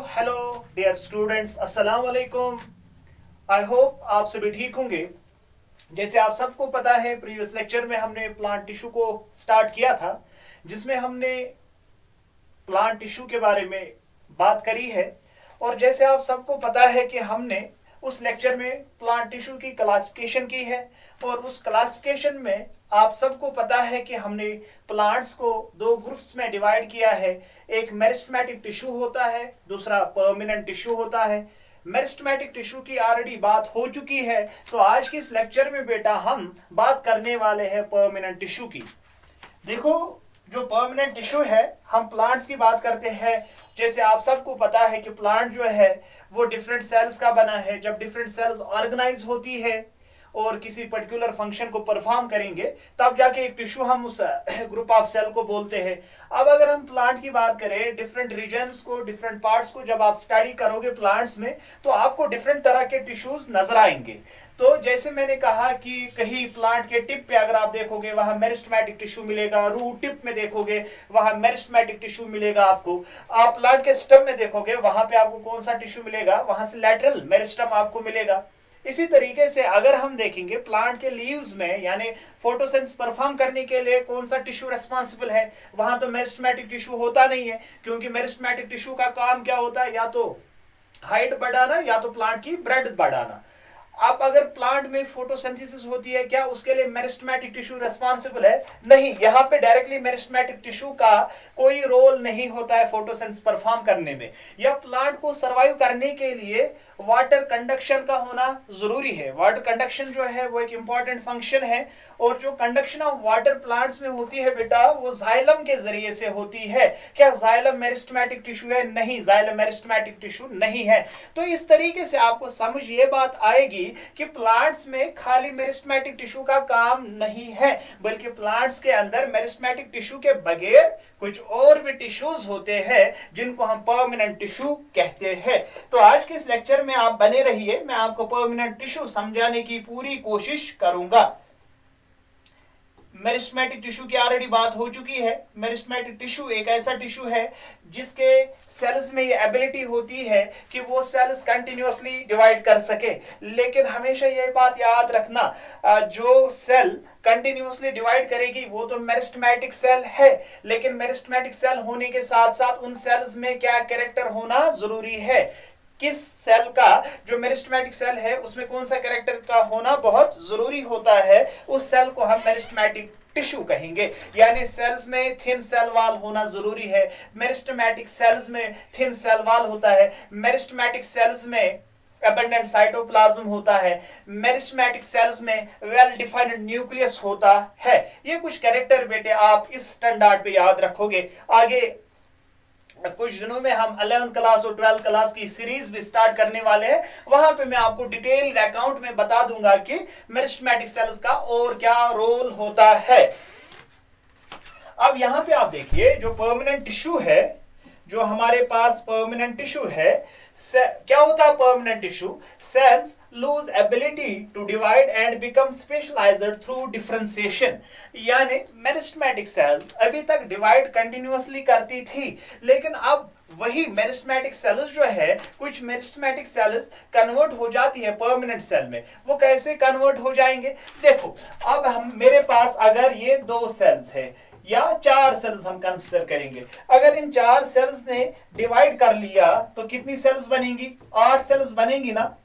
Hello dear students, अस्सलाम वालेकुम। I hope आप सभी ठीक होंगे। जैसे आप सबको पता है, प्रीवियस लेक्चर में हमने प्लांट टिश्यू को स्टार्ट किया था, जिसमें हमने प्लांट टिश्यू के बारे में बात करी है। और जैसे आप सबको पता है कि हमने उस लेक्चर में प्लांट टिश्यू की क्लासिफिकेशन की है, और उस क्लासिफिकेशन में आप सबको पता है कि हमने प्लांट्स को दो ग्रुप्स में डिवाइड किया है। एक मेरिस्टेमेटिक टिश्यू होता है, दूसरा परमानेंट टिश्यू होता है। मेरिस्टेमेटिक टिश्यू की ऑलरेडी बात हो चुकी है, तो आज के इस लेक्चर में बेटा हम बात करने वाले हैं परमानेंट टिश्यू की। देखो, जो परमानेंट टिश्यू है, हम प्लांट्स की बात करते हैं। जैसे आप सबको पता है कि प्लांट जो है वो डिफरेंट सेल्स का बना है। जब डिफरेंट सेल्स ऑर्गेनाइज होती है और किसी पर्टिकुलर फंक्शन को परफॉर्म करेंगे, तब जाके एक टिश्यू हम उस ग्रुप ऑफ सेल को बोलते हैं। अब अगर हम प्लांट की बात करें, डिफरेंट रीजन्स को, डिफरेंट पार्ट्स को जब आप स्टडी करोगे प्लांट्स में, तो आपको डिफरेंट तरह के टिश्यूज नजर आएंगे। तो जैसे मैंने कहा कि कहीं प्लांट के टिप पे अगर आप देखोगे वहां मेरिस्टेमेटिक टिश्यू मिलेगा, रूट टिप में देखोगे वहां मेरिस्टेमेटिक टिश्यू मिलेगा आपको। आप प्लांट के स्टेम में देखोगे वहां पे आपको कौन सा टिश्यू मिलेगा, वहां से लैटरल मेरिस्टम आपको मिलेगा। इसी तरीके से अगर हम देखेंगे प्लांट के लीव्स में, यानी फोटोसिंथेसिस परफॉर्म करने के लिए कौन सा टिश्यू रेस्पॉन्सिबल है, वहां तो मेरिस्टेमेटिक टिश्यू होता नहीं है, क्योंकि मेरिस्टेमेटिक टिश्यू का काम क्या होता है, या तो हाइट बढ़ाना या तो प्लांट की ब्रेड्थ बढ़ाना। अब अगर प्लांट में फोटोसिंथेसिस होती है, क्या उसके लिए मेरिस्टेमेटिक टिश्यू रेस्पॉन्सिबल है? नहीं, यहाँ पे डायरेक्टली मेरिस्टेमेटिक टिश्यू का कोई रोल नहीं होता है फोटोसिंथेसिस परफॉर्म करने में। या प्लांट को सरवाइव करने के लिए वाटर कंडक्शन का होना जरूरी है। वाटर कंडक्शन जो है वो एक इंपॉर्टेंट फंक्शन है, और जो कंडक्शन ऑफ वाटर प्लांट्स में होती है बेटा, वो जाइलम के जरिए से होती है। क्या जाइलम मेरिस्टेमेटिक टिश्यू है? नहीं, जाइलम मेरिस्टेमेटिक टिश्यू नहीं है। तो इस तरीके से आपको समझ ये बात आएगी कि प्लांट्स में खाली मेरिस्टेमेटिक टिश्यू का काम नहीं है, बल्कि प्लांट्स के अंदर मेरिस्टेमेटिक टिश्यू के बगैर कुछ और भी टिश्यूज होते हैं जिनको हम परमानेंट टिश्यू कहते हैं। तो आज के इस लेक्चर में आप बने रहिए, मैं आपको परमानेंट टिश्यू समझाने की पूरी कोशिश करूंगा। मेरिस्टेमेटिक टिश्यू की ऑलरेडी बात हो चुकी है। मेरिस्टेमेटिक टिश्यू एक ऐसा टिश्यू है जिसके सेल्स में ये एबिलिटी होती है कि वो सेल्स कंटिन्यूअसली डिवाइड कर सके। लेकिन हमेशा ये बात याद रखना, जो सेल कंटिन्यूअसली डिवाइड करेगी वो तो मेरिस्टेमेटिक सेल है, लेकिन मेरिस्टेमेटिक सेल होने के साथ साथ उन सेल्स में क्या कैरेक्टर होना जरूरी है। किस सेल का, जो मेरिस्टेमेटिक सेल है उसमें कौन सा कैरेक्टर का होना बहुत जरूरी होता है, उस सेल को हम मेरिस्टेमेटिक टिश्यू कहेंगे। यानी सेल्स में थिन सेल वॉल होना जरूरी है। मेरिस्टेमेटिक सेल्स में थिन सेल वॉल होता है। मेरिस्टेमेटिक सेल्स में अबंडेंट साइटोप्लाज्म होता है। मेरिस्टेमेटिक सेल्स में वेल डिफाइंड न्यूक्लियस होता है। ये कुछ कैरेक्टर बेटे आप इस स्टैंडर्ड पे याद रखोगे। आगे कुछ दिनों में हम 11th क्लास और 12th क्लास की सीरीज भी स्टार्ट करने वाले हैं। वहां पे मैं आपको डिटेल अकाउंट में बता दूंगा कि मेरिस्टेमेटिक सेल्स का और क्या रोल होता है। अब यहां पे आप देखिए, जो परमानेंट टिश्यू है, जो हमारे पास परमानेंट टिश्यू है, क्या होता है permanent tissue? Cells lose ability to divide and become specialised through differentiation. यानी मेरिस्टेमेटिक सेल्स अभी तक डिवाइड कंटिन्यूअसली करती थी, लेकिन अब वही मेरिस्टेमेटिक सेल्स जो है, कुछ मेरिस्टेमेटिक सेल्स कन्वर्ट हो जाती है परमानेंट सेल में। वो कैसे कन्वर्ट हो जाएंगे? देखो, अब हम मेरे पास अगर ये दो सेल्स है या चार सेल्स हम कंसीडर करेंगे, अगर इन चार सेल्स ने डिवाइड कर लिया तो कितनी सेल्स बनेंगी? 8 सेल्स बनेंगी ना।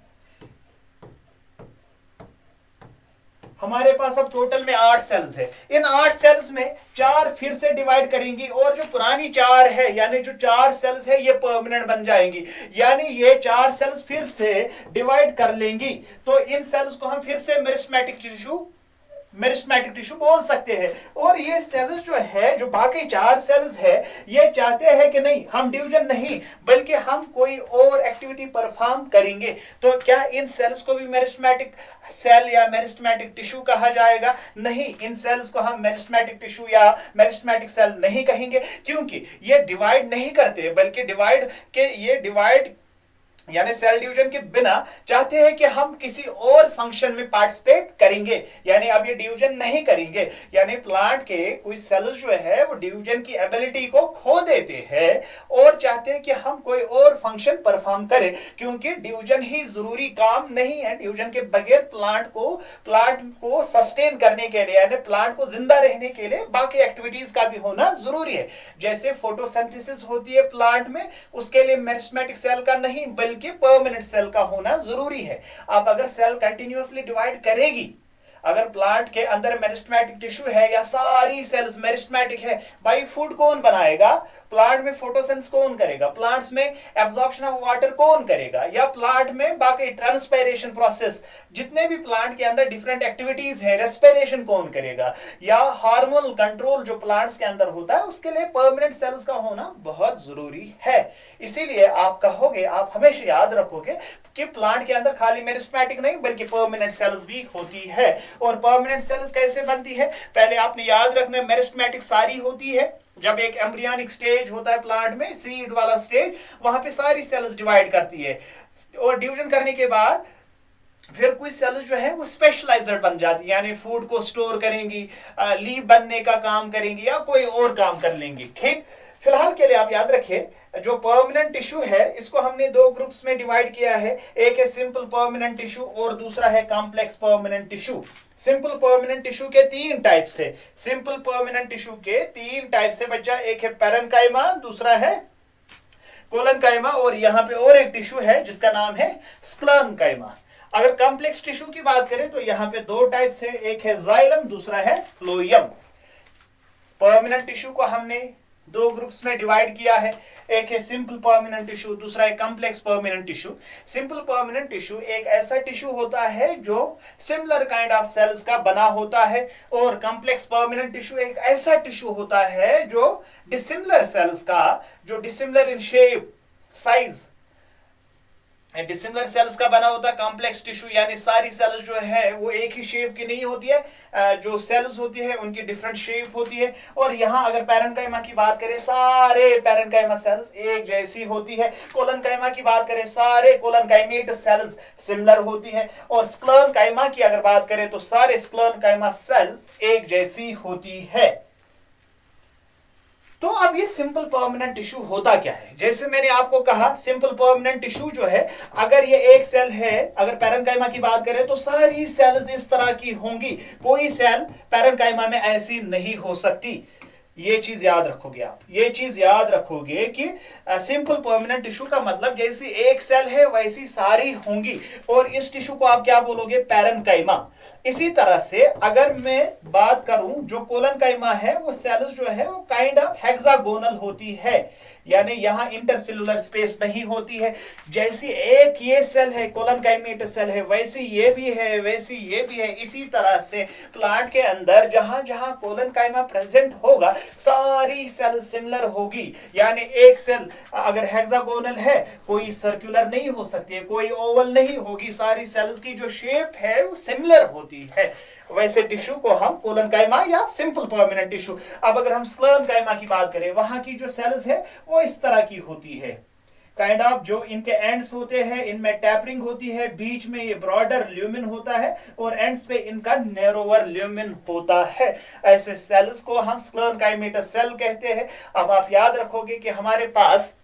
हमारे पास अब टोटल में 8 सेल्स है। इन 8 सेल्स में 4 फिर से डिवाइड करेंगी, और जो पुरानी 4 है, यानी जो 4 सेल्स है, ये परमानेंट बन जाएंगी। यानी ये 4 सेल्स फिर से डिवाइड कर लेंगी, तो इन सेल्स को हम फिर से मेरिस्टेमेटिक टिश्यू बोल सकते हैं। और ये सेल्स जो है, जो बाकी 4 सेल्स है, ये चाहते हैं कि नहीं, हम डिवीजन नहीं बल्कि हम कोई और एक्टिविटी परफॉर्म करेंगे। तो क्या इन सेल्स को भी मेरिस्टेमेटिक सेल या मेरिस्टेमेटिक टिश्यू कहा जाएगा? नहीं, इन सेल्स को हम मेरिस्टेमेटिक टिश्यू या मेरिस्टेमेटिक सेल नहीं कहेंगे, क्योंकि ये डिवाइड नहीं करते, बल्कि डिवाइड यानी सेल डिवीजन के बिना चाहते हैं कि हम किसी और फंक्शन में पार्टिसिपेट करेंगे, यानी अब ये डिवीजन नहीं करेंगे, यानी प्लांट के कोई सेल्स जो है वो डिवीजन की एबिलिटी को खो देते हैं और चाहते हैं कि हम कोई और फंक्शन परफॉर्म करें, क्योंकि डिवीजन ही जरूरी काम नहीं है। डिवीजन के बगैर प्लांट को सस्टेन करने के लिए, यानी प्लांट को जिंदा रहने के लिए बाकी एक्टिविटीज का भी होना जरूरी है। जैसे फोटोसिंथेसिस होती है प्लांट में, उसके लिए मेरिस्टेमेटिक सेल का नहीं बल्कि परमानेंट सेल का होना जरूरी है। अब अगर सेल कंटिन्यूअसली डिवाइड करेगी, अगर प्लांट के अंदर मेरिस्टेमेटिक टिश्यू है या सारी सेल्स मेरिस्टेमेटिक है, भाई फूड कौन बनाएगा? प्लांट में फोटोसिंथेसिस कौन करेगा? प्लांट्स में एब्जॉर्प्शन ऑफ वाटर कौन करेगा? या प्लांट में बाकी ट्रांसपायरेशन प्रोसेस, जितने भी प्लांट के अंदर डिफरेंट एक्टिविटीज है, रेस्पिरेशन कौन करेगा? या हार्मोनल कंट्रोल जो प्लांट्स के अंदर होता है, उसके लिए परमानेंट सेल्स का होना बहुत जरूरी है। इसीलिए आप कहोगे, आप हमेशा याद रखोगे कि प्लांट के अंदर खाली मेरिस्टेमेटिक नहीं बल्कि परमानेंट सेल्स भी होती है। और परमानेंट सेल्स कैसे बनती है? पहले आपने याद रखना, मेरिस्टेमेटिक सारी होती है जब एक एम्ब्रियोनिक स्टेज होता है प्लांट में, सीड वाला स्टेज, वहां पे सारी सेल्स डिवाइड करती है और डिवीजन करने के बाद फिर कुछ सेल्स जो है वो स्पेशलाइज्ड बन जाती है, यानी फूड को स्टोर करेंगी, लीव बनने का काम करेंगी या कोई और काम कर लेंगी। ठीक, फिलहाल के लिए आप याद रखिए, जो परमानेंट टिश्यू है इसको हमने दो ग्रुप्स में डिवाइड किया है। एक है सिंपल परमानेंट टिश्यू और दूसरा है complex permanent tissue. Simple permanent tissue के तीन टाइप्स है। सिंपल परमानेंट टिश्यू के तीन टाइप्स है बच्चा, एक है पैरेन्काइमा, दूसरा है कोलेनकाइमा और यहाँ पे और एक टिश्यू है जिसका नाम है स्क्लेरेन्काइमा। अगर कॉम्प्लेक्स टिश्यू की बात करें तो यहाँ पे दो टाइप्स है, एक है जाइलम, दूसरा है फ्लोएम। परमानेंट टिश्यू को हमने दो ग्रुप्स में डिवाइड किया है, एक है सिंपल परमानेंट टिश्यू, दूसरा है complex permanent tissue. Simple permanent tissue एक ऐसा टिश्यू होता है जो सिमिलर काइंड ऑफ सेल्स का बना होता है, और कॉम्प्लेक्स परमानेंट टिश्यू एक ऐसा टिश्यू होता है जो डिसिमिलर सेल्स का, जो dissimilar in shape, size, dissimilar cells का बना होता है। कॉम्प्लेक्स टिश्यू यानी सारी सेल्स जो है वो एक ही शेप की नहीं होती है, जो सेल्स होती है उनकी डिफरेंट शेप होती है। और यहाँ अगर पैरेन्काइमा की बात करें, सारे पैरेन्काइमा सेल्स एक जैसी होती है। कोलेनकाइमा की बात करें, सारे कोलेनकाइमेटस सेल्स सिमिलर होती है। और स्क्लेरेन्काइमा की अगर बात करें तो सारे स्क्लेरेन्काइमा सेल्स एक जैसी होती है। तो अब ये सिंपल परमानेंट टिश्यू होता क्या है? जैसे मैंने आपको कहा, सिंपल परमानेंट टिश्यू जो है, अगर ये एक सेल है, अगर पैरेन्काइमा की बात करें तो सारी सेल्स इस तरह की होंगी, कोई सेल पैरेन्काइमा में ऐसी नहीं हो सकती। ये चीज याद रखोगे आप, ये चीज याद रखोगे कि सिंपल परमानेंट टिश्यू का मतलब जैसी एक सेल है वैसी सारी होंगी, और इस टिश्यू को आप क्या बोलोगे? पैरेन्काइमा। इसी तरह से अगर मैं बात करूं, जो कोलेनकाइमा है वो सेल्स जो है वो काइंड ऑफ हेक्सागोनल होती है, यानी यहां इंटरसेलुलर स्पेस नहीं होती है। जैसी एक ये सेल है, कोलेनकाइमेटस सेल है, वैसी ये भी है, वैसी ये भी है। इसी तरह से प्लांट के अंदर जहां जहां कोलेनकाइमा प्रेजेंट होगा सारी सेल सिमिलर होगी, यानी एक सेल अगर हेक्सागोनल है, कोई सर्कुलर नहीं हो सकती है, कोई ओवल नहीं होगी, सारी सेल्स की जो शेप है वो सिमिलर होती है। वैसे टिश्यू को हम कोलेनकाइमा या सिंपल परमानेंट टिश्यू। अब अगर हम स्क्लेरेन्काइमा की बात करें, वहां की जो सेल्स है वो इस तरह की होती है, काइंड ऑफ जो इनके एंड्स होते हैं इनमें टैपरिंग होती है, बीच में ये ब्रॉडर ल्यूमिन होता है और एंड्स पे इनका नैरोवर ल्यूमिन होता है। ऐसे सेल्स को हम स्क्लेरेन्काइमेटस सेल कहते हैं। अब आप याद रखोगे कि हमारे पास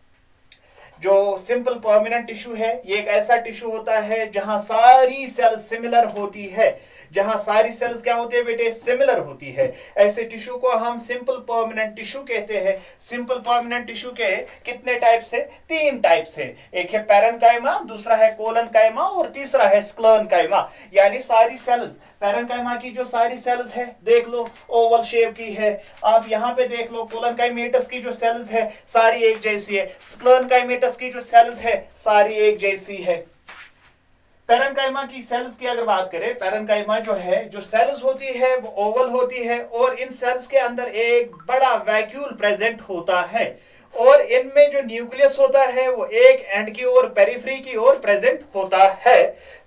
जो सिंपल परमानेंट टिश्यू है ये एक ऐसा टिश्यू होता है जहां सारी सेल्स सिमिलर होती है, जहां सारी सेल्स क्या होती है बेटे? सिमिलर होती है। ऐसे टिश्यू को हम सिंपल परमानेंट टिश्यू कहते हैं। सिंपल परमानेंट टिश्यू के कितने टाइप्स है? तीन टाइप्स है, एक है पैरेन्काइमा, दूसरा है कोलेनकाइमा और तीसरा है स्क्लेरेन्काइमा। यानी सारी सेल्स, पैरेन्काइमा की जो सारी सेल्स है देख लो ओवल शेप की है, आप यहाँ पे देख लो कोलेनकाइमेटस की जो सेल्स है सारी एक जैसी है, स्क्लेरेन्काइमेटस की जो सेल्स है सारी एक जैसी है। पैरेन्काइमा की सेल्स की अगर बात करें, पैरेन्काइमा जो है, जो सेल्स होती है वो ओवल होती है और इन सेल्स के अंदर एक बड़ा वैक्यूल प्रेजेंट होता है और इनमें जो न्यूक्लियस होता है वो एक एंड की ओर, पेरिफेरी की ओर प्रेजेंट होता है।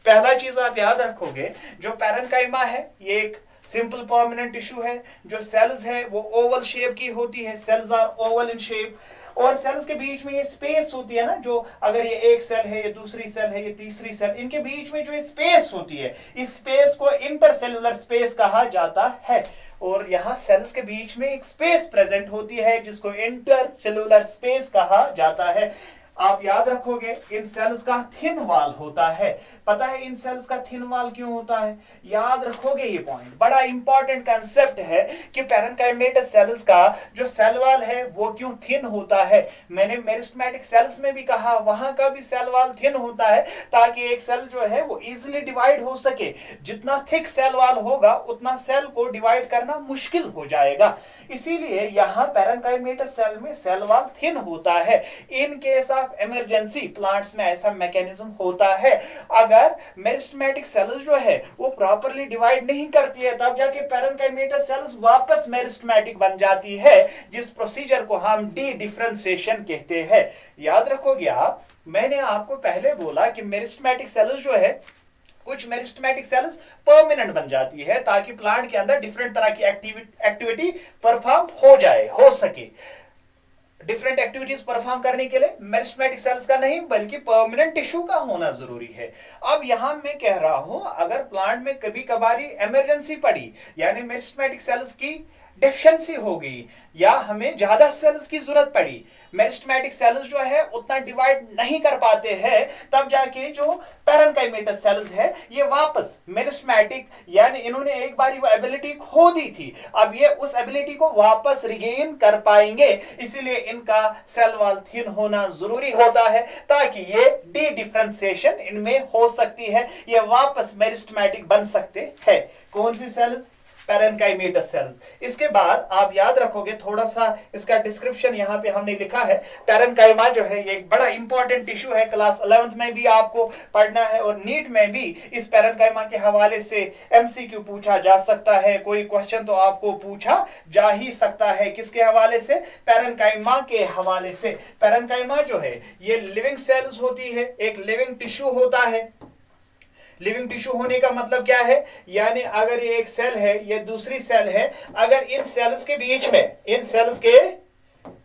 पहला चीज आप याद रखोगे, जो पैरेन्काइमा है ये एक सिंपल परमानेंट टिश्यू है, जो सेल्स है वो ओवल शेप की होती है, cells are oval in shape. और सेल्स के बीच में ये स्पेस होती है ना, जो अगर ये एक सेल है, ये दूसरी सेल है, ये तीसरी सेल, इनके बीच में जो स्पेस होती है, इस स्पेस को इंटरसेलुलर स्पेस कहा जाता है। और यहां सेल्स के बीच में एक स्पेस प्रेजेंट होती है जिसको इंटरसेलुलर स्पेस कहा जाता है। आप याद रखोगे इन सेल्स का थिन वॉल होता है। पता है इन सेल्स का थिन वॉल क्यों होता है? याद रखोगे ये पॉइंट, बड़ा इंपॉर्टेंट कंसेप्ट है कि पैरेन्काइमेटस सेल्स का जो सेल वॉल है वो क्यों थिन होता है। मैंने मेरिस्टेमेटिक सेल्स में भी कहा वहां का भी सेल वॉल थिन होता है ताकि एक सेल जो है वो इजीली डिवाइड हो सके। जितना थिक सेल वॉल होगा उतना सेल को डिवाइड करना मुश्किल हो जाएगा, इसीलिए यहां पैरेन्काइमेटस सेल में सेल वॉल थिन होता है। In case of emergency plants में ऐसा मैकेनिज्म होता है। अगर मेरिस्टेमेटिक सेल्स जो है वो प्रॉपर्ली डिवाइड नहीं करती है तब जाके पैरेन्काइमेटस सेल्स वापस मेरिस्टेमेटिक बन जाती है, जिस प्रोसीजर को हम डी डिफरेंशिएशन कहते हैं। याद रखोगे आप, मैंने आपको पहले बोला कि मेरिस्टेमेटिक सेल्स जो है, कुछ मेरिस्टेमेटिक सेल्स परमानेंट बन जाती है ताकि प्लांट के अंदर डिफरेंट तरह की एक्टिविटी परफॉर्म हो सके। डिफरेंट एक्टिविटीज परफॉर्म करने के लिए मेरिस्टेमेटिक सेल्स का नहीं बल्कि परमानेंट टिश्यू का होना जरूरी है। अब यहां मैं कह रहा हूं अगर प्लांट में कभी कभारी इमरजेंसी पड़ी, यानी मेरिस्टेमेटिक सेल्स की डेफिशिएंसी हो गई या हमें ज्यादा सेल्स की जरूरत पड़ी, मेरिस्टेमेटिक सेल्स जो है उतना डिवाइड नहीं कर पाते हैं, तब जाके जो पैरेन्काइमेटस सेल्स है ये वापस मेरिस्टेमेटिक, यानी इन्होंने एक बार वो एबिलिटी खो दी थी, अब ये उस एबिलिटी को वापस रिगेन कर पाएंगे। इसीलिए इनका सेल वॉल थिन होना जरूरी होता है ताकि ये डी डिफरेंशिएशन इनमें हो सकती है, ये वापस मेरिस्टेमेटिक बन सकते हैं। कौन सी सेल्स? Parenchymatous sales. इसके बाद आप याद रखोगे, थोड़ा सा इसका डिस्क्रिप्शन यहाँ पे हमने लिखा है। पैरेन्काइमा जो है ये एक बड़ा इंपॉर्टेंट टिश्यू है, क्लास 11th में भी आपको पढ़ना है और नीट में भी इस पैरेन्काइमा के हवाले से एमसीक्यू पूछा जा सकता है। कोई क्वेश्चन तो आपको पूछा जा ही सकता है। किसके हवाले से? पैरेन्काइमा के हवाले से। पैरेन्काइमा जो है ये लिविंग सेल्स होती है, एक लिविंग टिश्यू होता है। लिविंग टिश्यू होने का मतलब क्या है? यानी अगर ये एक सेल है, ये दूसरी सेल है, अगर इन सेल्स के बीच में, इन सेल्स के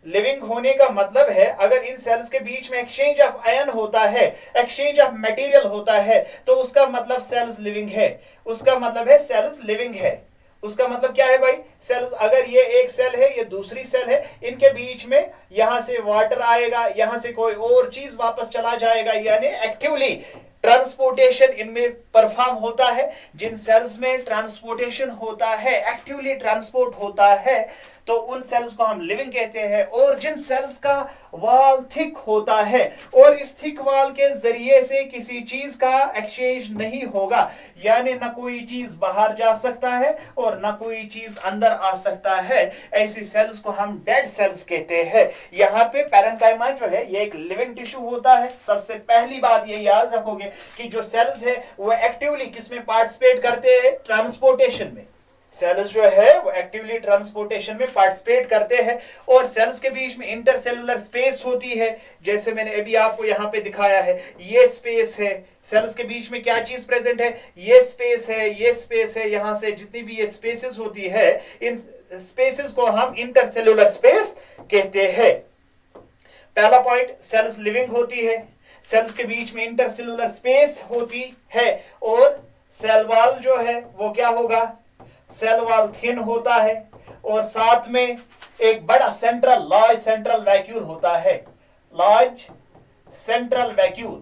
लिविंग होने का मतलब है अगर इन सेल्स के बीच में एक्सचेंज ऑफ आयन होता है, एक्सचेंज ऑफ मटेरियल होता है, तो उसका मतलब सेल्स लिविंग है। उसका मतलब है सेल्स लिविंग है। उसका मतलब क्या है भाई? सेल्स, अगर ये एक सेल है, ये दूसरी सेल है, इनके बीच में यहां से वाटर आएगा, यहां से कोई और चीज वापस चला जाएगा, यानी एक्टिवली ट्रांसपोर्टेशन इनमें परफॉर्म होता है। जिन सेल्स में ट्रांसपोर्टेशन होता है, एक्टिवली ट्रांसपोर्ट होता है, तो उन सेल्स को हम लिविंग कहते हैं। और जिन सेल्स का वॉल थिक होता है और इस थिक वॉल के जरिए से किसी चीज का एक्सचेंज नहीं होगा, यानी ना कोई चीज बाहर जा सकता है और ना कोई चीज अंदर आ सकता है, ऐसी सेल्स को हम डेड सेल्स कहते हैं। यहाँ पे पैरेन्काइमा जो है ये एक लिविंग टिश्यू होता है। सबसे पहली बात ये याद रखोगे कि जो सेल्स है वो एक्टिवली किसमें पार्टिसिपेट करते हैं? ट्रांसपोर्टेशन में। सेल्स जो है वो एक्टिवली ट्रांसपोर्टेशन में पार्टिसिपेट करते हैं। और सेल्स के बीच में इंटरसेलुलर स्पेस होती है, जैसे मैंने अभी आपको यहाँ पे दिखाया है, ये स्पेस है। सेल्स के बीच में क्या चीज प्रेजेंट है? ये स्पेस है, ये स्पेस है। यहां से जितनी भी ये स्पेसेस होती है, इन स्पेसेस को हम इंटरसेलुलर स्पेस कहते हैं। पहला पॉइंट, सेल्स लिविंग होती है, सेल्स के बीच में इंटरसेलुलर स्पेस होती है, और सेल वॉल जो है वो क्या होगा? सेल वॉल थिन होता है, और साथ में एक बड़ा सेंट्रल, लार्ज सेंट्रल वैक्यूल होता है। लार्ज सेंट्रल वैक्यूल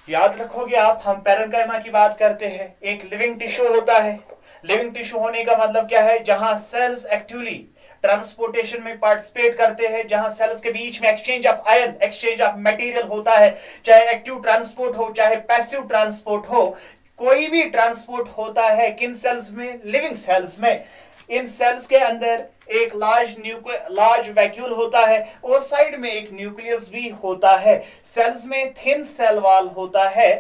याद रखोगे आप, हम पैरेन्काइमा की बात करते हैं, एक लिविंग टिश्यू होता है। लिविंग टिश्यू होने का मतलब क्या है? जहां सेल्स एक्टिवली ट्रांसपोर्टेशन में पार्टिसिपेट करते हैं, जहां सेल्स के बीच में exchange of ion, exchange of material होता है, चाहे एक्टिव ट्रांसपोर्ट हो चाहे पैसिव ट्रांसपोर्ट हो, कोई भी ट्रांसपोर्ट होता है। किन सेल्स में? लिविंग सेल्स में। इन सेल्स के अंदर एक लार्ज वैक्यूल होता है और साइड में एक न्यूक्लियस भी होता है। सेल्स में थिन सेल वॉल होता है।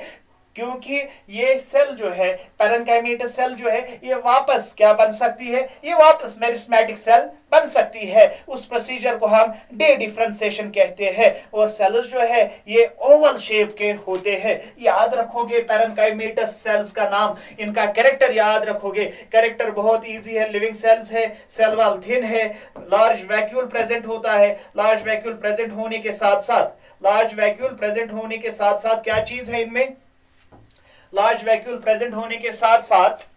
क्योंकि ये सेल जो है, पैरेन्काइमेटस सेल जो है, ये वापस क्या बन सकती है, ये वापस मेरिस्टेमेटिक सेल बन सकती है। उस प्रोसीजर को हम डे डिफरेंशिएशन कहते हैं। और सेल्स जो है ये ओवल शेप के होते हैं। याद रखोगे पैरेन्काइमेटस सेल्स का नाम, इनका कैरेक्टर याद रखोगे। कैरेक्टर बहुत इजी है, लिविंग सेल्स है, सेल वॉल थिन है, लार्ज वैक्यूल प्रेजेंट होता है। लार्ज वैक्यूल प्रेजेंट होने के साथ साथ, लार्ज वैक्यूल प्रेजेंट होने के साथ साथ क्या चीज है इनमें, लार्ज वैक्यूल प्रेजेंट होने के साथ साथ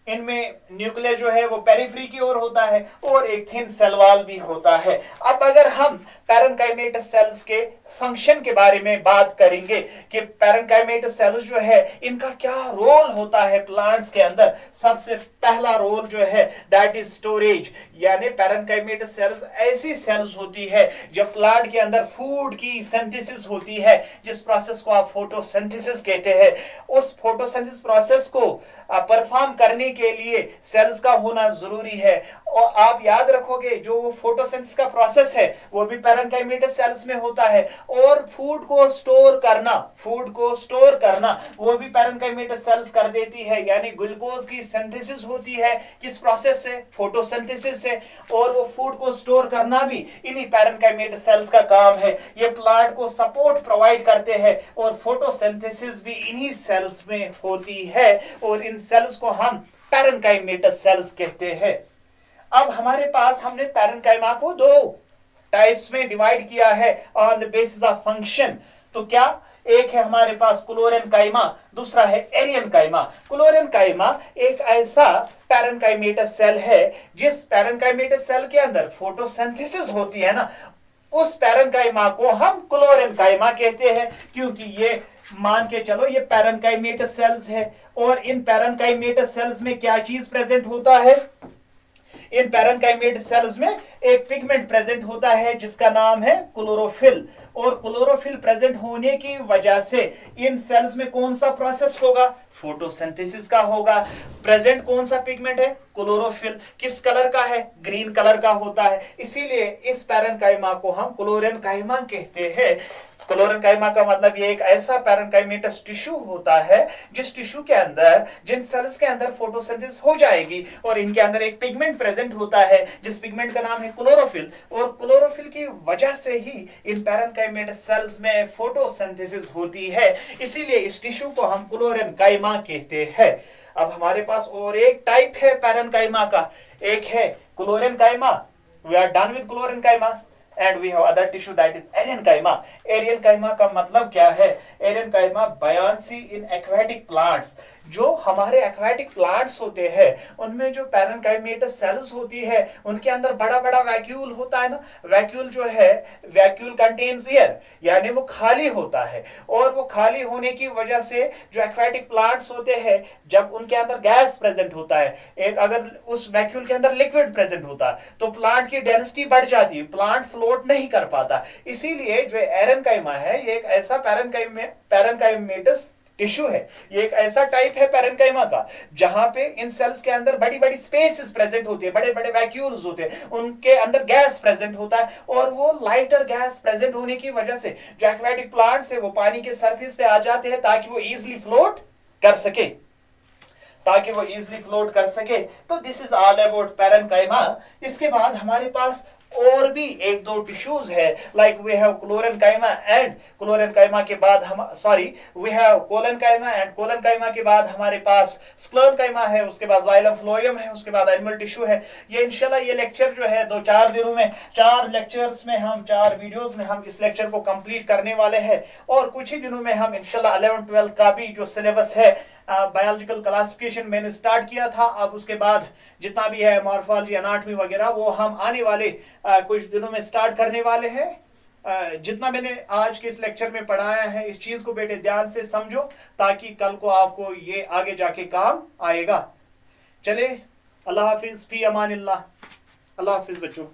इनमें न्यूक्लियस जो है वो पेरिफेरी की ओर होता है और एक थिन सेल वॉल भी होता है। अब अगर हम पैरेन्काइमेटस सेल्स के फंक्शन के बारे में बात करेंगे कि पैरेन्काइमेटस सेल्स जो है इनका क्या रोल होता है प्लांट्स के अंदर, सबसे पहला रोल जो है दैट इज स्टोरेज। यानी पैरेन्काइमेटस सेल्स ऐसी सेल्स होती है जब प्लांट के अंदर फूड की सिंथेसिस होती है, जिस प्रोसेस को आप फोटोसिंथेसिस कहते हैं। उस फोटोसिंथेसिस प्रोसेस को परफॉर्म करने के लिए सेल्स का होना जरूरी है। और आप याद रखोगे जो फोटोसिंथेसिस का प्रोसेस है वो भी पैरेन्काइमेटस सेल्स में होता है। और फूड को स्टोर करना, फूड को स्टोर करना वो भी पैरेन्काइमेटस सेल्स कर देती है। यानी ग्लूकोज की सिंथेसिस होती है किस प्रोसेस से, फोटोसिंथेसिस से। और वो फूड को स्टोर करना भी इन्हीं पैरेन्काइमेटस सेल्स का काम है। ये प्लांट को सपोर्ट प्रोवाइड करते हैं और फोटोसिंथेसिस भी इन्हीं सेल्स में होती है। और इन सेल्स को हम पैरेन्काइमेटस सेल्स कहते हैं। अब हमारे पास, हमने पैरेन्काइमा को दो टाइप्स में डिवाइड किया है on the basis of function. तो क्या, एक है हमारे पास क्लोरेन्काइमा, दूसरा है एरियनकाइमा। क्लोरेन्काइमा एक ऐसा पैरेन्काइमेटस सेल है जिस पैरेन्काइमेटस सेल के अंदर फोटोसिंथेसिस होती है ना, उस पैरेन्काइमा को हम क्लोरेन्काइमा कहते हैं। क्योंकि ये मान के चलो ये पैरेन्काइमेटस सेल्स है और इन पैरेन्काइमेटस सेल्स में क्या चीज प्रेजेंट होता है, इन पैरेन्काइमेटस सेल्स में एक पिगमेंट प्रेजेंट होता है जिसका नाम है क्लोरोफिल। और क्लोरोफिल प्रेजेंट होने की वजह से इन सेल्स में कौन सा प्रोसेस होगा, फोटोसिंथेसिस का होगा। प्रेजेंट कौन सा पिगमेंट है, क्लोरोफिल। किस कलर का है, ग्रीन कलर का होता है। इसीलिए इस पैरेन्काइमा को हम क्लोरेन्काइमा कहते हैं। क्लोरेन्काइमा का मतलब ये एक ऐसा पैरेन्काइमेटस टिश्यू होता है जिस टिश्यू के अंदर, जिन सेल्स के अंदर फोटोसिंथेसिस हो जाएगी और इनके अंदर एक पिगमेंट प्रेजेंट होता है जिस पिगमेंट का नाम है क्लोरोफिल। और क्लोरोफिल की वजह से ही इन पैरेन्काइमेटस सेल्स में फोटोसिंथेसिस होती है। इसीलिए इस टिश्यू को हम क्लोरेन्काइमा कहते हैं। अब हमारे पास और एक टाइप है पैरेन्काइमा का, एक है chlorenchyma. We are done with chlorenchyma and we have other tissue that is erenchyma. Erenchyma का मतलब क्या है, erenchyma buoyancy in aquatic plants। जो हमारे एक्वाटिक प्लांट्स होते हैं उनमें जो पैरेन्काइमेटस सेल्स होती है उनके अंदर बड़ा बड़ा वैक्यूल होता है ना। वैक्यूल जो है, वैक्यूल कंटेन्स एयर, यानी वो खाली होता है। और वो खाली होने की वजह से जो एक्वाटिक प्लांट्स होते हैं, जब उनके अंदर गैस प्रेजेंट होता है, एक अगर उस वैक्यूल के अंदर लिक्विड प्रेजेंट होता है तो प्लांट की डेंसिटी बढ़ जाती है, प्लांट फ्लोट नहीं कर पाता। इसीलिए जो एरेन्काइमा है ये एक ऐसा पैरेन्काइमेटस टिश्यू है, ये एक ऐसा टाइप है पैरेन्काइमा का जहां पे इन सेल्स के अंदर बड़ी बड़ी स्पेसेस प्रेजेंट होती है, बड़े बड़े वैक्यूल्स होते हैं, उनके अंदर गैस प्रेजेंट होता है। और वो लाइटर गैस प्रेजेंट होने की वजह से जो एक्वाटिक प्लांट्स है वो पानी के सरफेस पे आ जाते हैं ताकि वो इजीली फ्लोट कर सके, ताकि वो इजीली फ्लोट कर सके। तो this is all about parenchyma. इसके बाद हमारे पास और भी एक दो टिश्यूज है, like we have chlorenchyma and chlorenchyma के बाद हम we have collenchyma and collenchyma के बाद हमारे पास स्क्लेरेन्काइमा है, उसके बाद जाइलम फ्लोएम है, उसके बाद एनिमल टिश्यू है। ये इंशाल्लाह ये लेक्चर जो है 2-4 दिनों में, 4 लेक्चर्स में, हम 4 वीडियोस में हम इस लेक्चर को कंप्लीट करने वाले हैं। और कुछ ही दिनों में हम इंशाल्लाह 11-12 का भी जो सिलेबस है, बायोलॉजिकल क्लासिफिकेशन मैंने स्टार्ट किया था, अब उसके बाद जितना भी है मॉर्फोलॉजी, एनाटॉमी वगैरह वो हम आने वाले कुछ दिनों में स्टार्ट करने वाले हैं। जितना मैंने आज के इस लेक्चर में पढ़ाया है इस चीज को बेटे ध्यान से समझो ताकि कल को आपको ये आगे जाके काम आएगा। चले, अल्लाह हाफिज, फी अमानिल्लाह। अल्लाह हाफिज बच्चों।